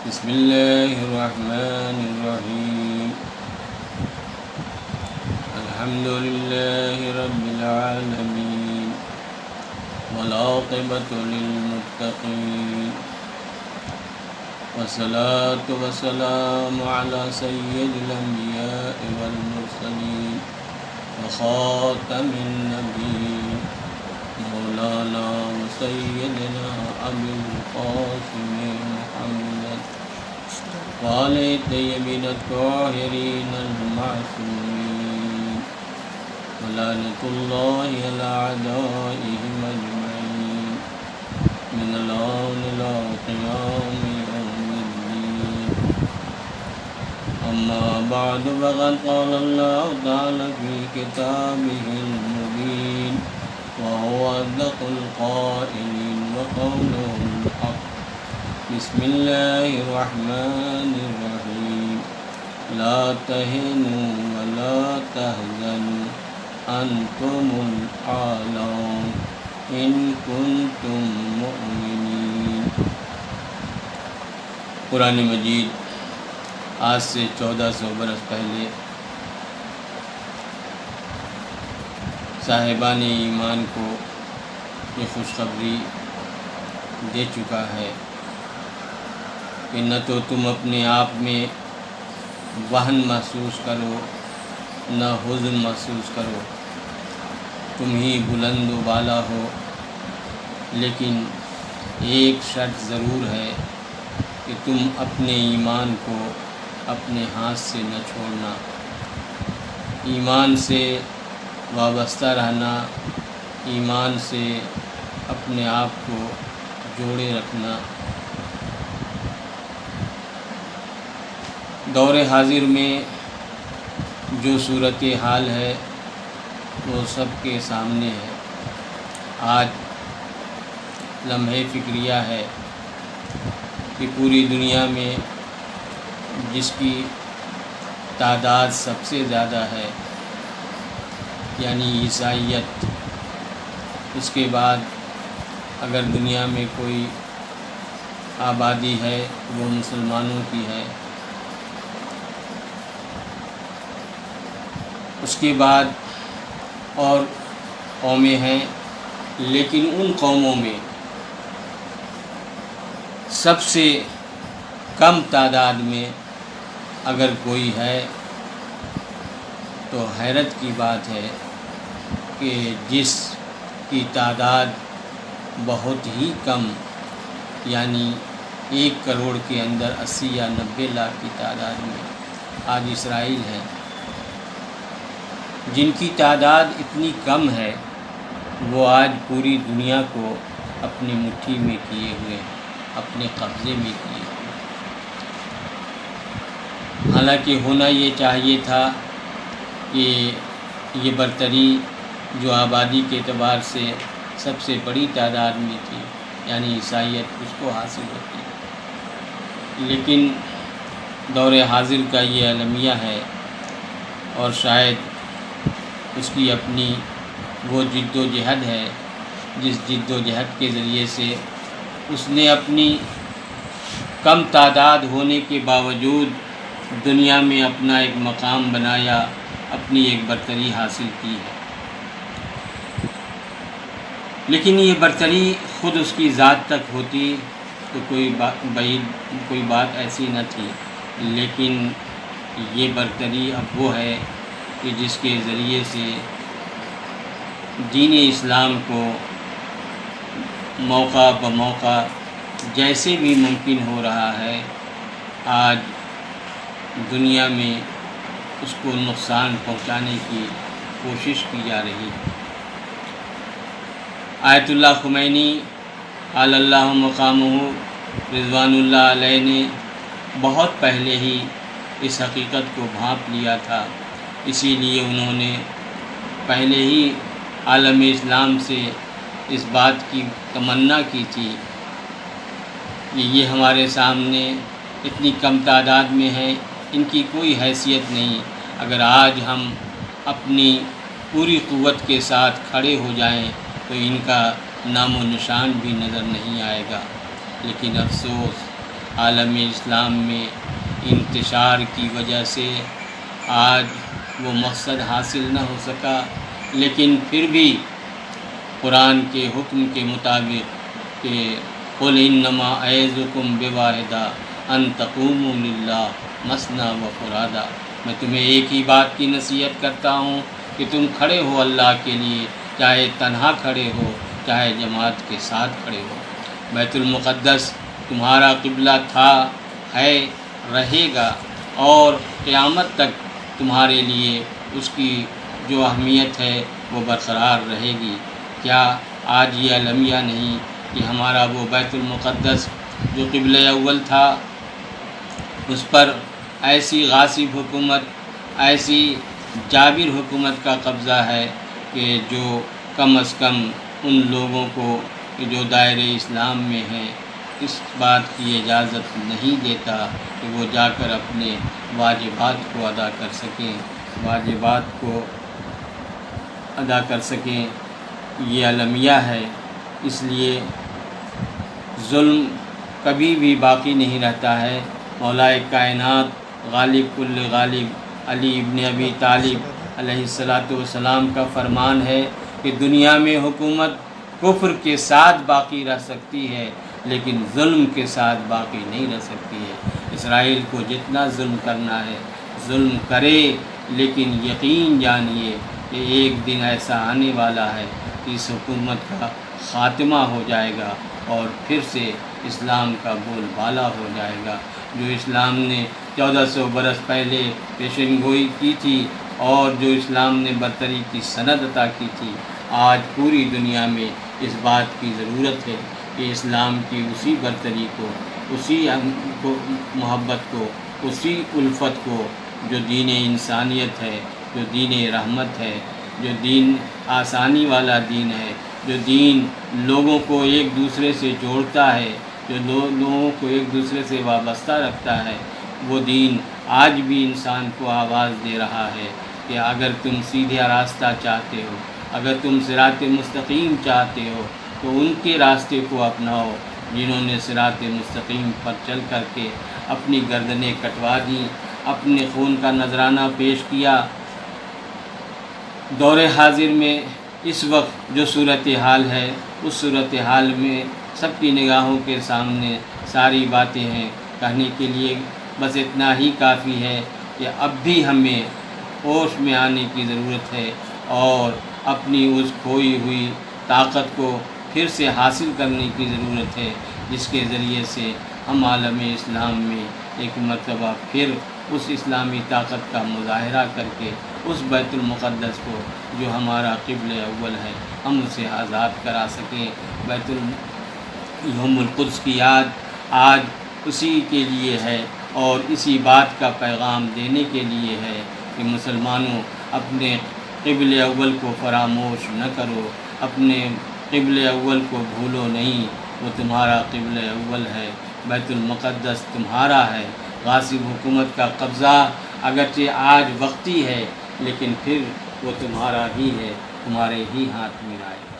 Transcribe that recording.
بسم اللہ الرحمن الرحیم الحمد للہ رب العالمین والعاقبۃ للمتقین والصلاة والسلام علی سید الانبیاء والمرسلین وخاتم النبیین مولانا سیدنا ابی القاسم محمد وآل الطیبین الطاہرین المعصومین ولعنۃ اللہ علی اعدائہم اجمعین من الآن إلی قیام یوم الدین اما بعد فقد قال اللہ تعالی فی کتابہ المبین وهو أصدق القائلين وقوله الحق بسم الله الرحمن الرحيم لا تهنوا ولا تحزنوا أنتم الأعلون إن كنتم مؤمنين۔ قرآن مجید آج سے 1400 برس پہلے صاحبان ایمان کو یہ خوشخبری دے چکا ہے کہ نہ تو تم اپنے آپ میں وہن محسوس کرو نہ حزن محسوس کرو، تم ہی بلند و بالا ہو، لیکن ایک شرط ضرور ہے کہ تم اپنے ایمان کو اپنے ہاتھ سے نہ چھوڑنا، ایمان سے وابستہ رہنا، ایمان سے اپنے آپ کو جوڑے رکھنا۔ دور حاضر میں جو صورت حال ہے وہ سب کے سامنے ہے۔ آج لمحہ فکریہ ہے کہ پوری دنیا میں جس کی تعداد سب سے زیادہ ہے یعنی عیسائیت، اس کے بعد اگر دنیا میں کوئی آبادی ہے وہ مسلمانوں کی ہے، اس کے بعد اور قومیں ہیں، لیکن ان قوموں میں سب سے کم تعداد میں اگر کوئی ہے تو حیرت کی بات ہے کہ جس کی تعداد بہت ہی کم یعنی 1 کروڑ کے اندر 80 یا 90 لاکھ کی تعداد میں آج اسرائیل ہے، جن کی تعداد اتنی کم ہے وہ آج پوری دنیا کو اپنی مٹھی میں کیے ہوئے، اپنے قبضے میں کیے ہوئے۔ حالانکہ ہونا یہ چاہیے تھا کہ یہ برتری جو آبادی کے اعتبار سے سب سے بڑی تعداد میں تھی یعنی عیسائیت، اس کو حاصل ہوتی، لیکن دور حاضر کا یہ المیہ ہے، اور شاید اس کی اپنی وہ جد و جہد ہے جس جد و جہد کے ذریعے سے اس نے اپنی کم تعداد ہونے کے باوجود دنیا میں اپنا ایک مقام بنایا، اپنی ایک برتری حاصل کی ہے۔ لیکن یہ برتری خود اس کی ذات تک ہوتی تو کوئی بات ایسی نہ تھی، لیکن یہ برتری اب وہ ہے کہ جس کے ذریعے سے دین اسلام کو موقع بموقع جیسے بھی ممکن ہو رہا ہے آج دنیا میں اس کو نقصان پہنچانے کی کوشش کی جا رہی ہے۔ آیت اللہ خمینی علی اللہ مقامہ رضوان اللہ علیہ نے بہت پہلے ہی اس حقیقت کو بھانپ لیا تھا، اسی لیے انہوں نے پہلے ہی عالم اسلام سے اس بات کی تمنا کی تھی کہ یہ ہمارے سامنے اتنی کم تعداد میں ہیں، ان کی کوئی حیثیت نہیں، اگر آج ہم اپنی پوری قوت کے ساتھ کھڑے ہو جائیں تو ان کا نام و نشان بھی نظر نہیں آئے گا۔ لیکن افسوس عالم اسلام میں انتشار کی وجہ سے آج وہ مقصد حاصل نہ ہو سکا، لیکن پھر بھی قرآن کے حکم کے مطابق کہ قل انما اعظکم بواحدہ ان تقوموا للہ مثنی و فرادا، میں تمہیں ایک ہی بات کی نصیحت کرتا ہوں کہ تم کھڑے ہو اللہ کے لیے، چاہے تنہا کھڑے ہو چاہے جماعت کے ساتھ کھڑے ہو۔ بیت المقدس تمہارا قبلہ تھا، ہے، رہے گا، اور قیامت تک تمہارے لیے اس کی جو اہمیت ہے وہ برقرار رہے گی۔ کیا آج یہ المیہ نہیں کہ ہمارا وہ بیت المقدس جو قبلہ اول تھا اس پر ایسی غاصب حکومت، ایسی جابر حکومت کا قبضہ ہے کہ جو کم از کم ان لوگوں کو جو دائرہ اسلام میں ہیں اس بات کی اجازت نہیں دیتا کہ وہ جا کر اپنے واجبات کو ادا کر سکیں، یہ المیہ ہے۔ اس لیے ظلم کبھی بھی باقی نہیں رہتا ہے۔ مولا کائنات غالب کل غالب علی ابن ابی طالب علیہ السلام کا فرمان ہے کہ دنیا میں حکومت کفر کے ساتھ باقی رہ سکتی ہے لیکن ظلم کے ساتھ باقی نہیں رہ سکتی ہے۔ اسرائیل کو جتنا ظلم کرنا ہے ظلم کرے، لیکن یقین جانیے کہ ایک دن ایسا آنے والا ہے کہ اس حکومت کا خاتمہ ہو جائے گا اور پھر سے اسلام کا بول بالا ہو جائے گا۔ جو اسلام نے 1400 برس پہلے پیشن گوئی کی تھی اور جو اسلام نے برتری کی سند عطا کی تھی، آج پوری دنیا میں اس بات کی ضرورت ہے کہ اسلام کی اسی برتری کو، اسی محبت کو، اسی الفت کو جو دین انسانیت ہے، جو دین رحمت ہے، جو دین آسانی والا دین ہے، جو دین لوگوں کو ایک دوسرے سے جوڑتا ہے، جو لوگوں کو ایک دوسرے سے وابستہ رکھتا ہے، وہ دین آج بھی انسان کو آواز دے رہا ہے کہ اگر تم سیدھا راستہ چاہتے ہو، اگر تم صراط مستقیم چاہتے ہو تو ان کے راستے کو اپناؤ جنہوں نے صراط مستقیم پر چل کر کے اپنی گردنیں کٹوا دیں، اپنے خون کا نذرانہ پیش کیا۔ دور حاضر میں اس وقت جو صورتحال ہے اس صورتحال میں سب کی نگاہوں کے سامنے ساری باتیں ہیں، کہنے کے لیے بس اتنا ہی کافی ہے کہ اب بھی ہمیں ہوش میں آنے کی ضرورت ہے اور اپنی اس کھوئی ہوئی طاقت کو پھر سے حاصل کرنے کی ضرورت ہے، جس کے ذریعے سے ہم عالم اسلام میں ایک مرتبہ پھر اس اسلامی طاقت کا مظاہرہ کر کے اس بیت المقدس کو جو ہمارا قبلہ اول ہے ہم اسے آزاد کرا سکیں۔ بیت یوم القدس کی یاد آج اسی کے لیے ہے اور اسی بات کا پیغام دینے کے لیے ہے کہ مسلمانوں اپنے قبلہ اول کو فراموش نہ کرو، اپنے قبلہ اول کو بھولو نہیں، وہ تمہارا قبلہ اول ہے، بیت المقدس تمہارا ہے۔ غاصب حکومت کا قبضہ اگرچہ آج وقتی ہے لیکن پھر وہ تمہارا ہی ہے، تمہارے ہی ہاتھ میں آئے۔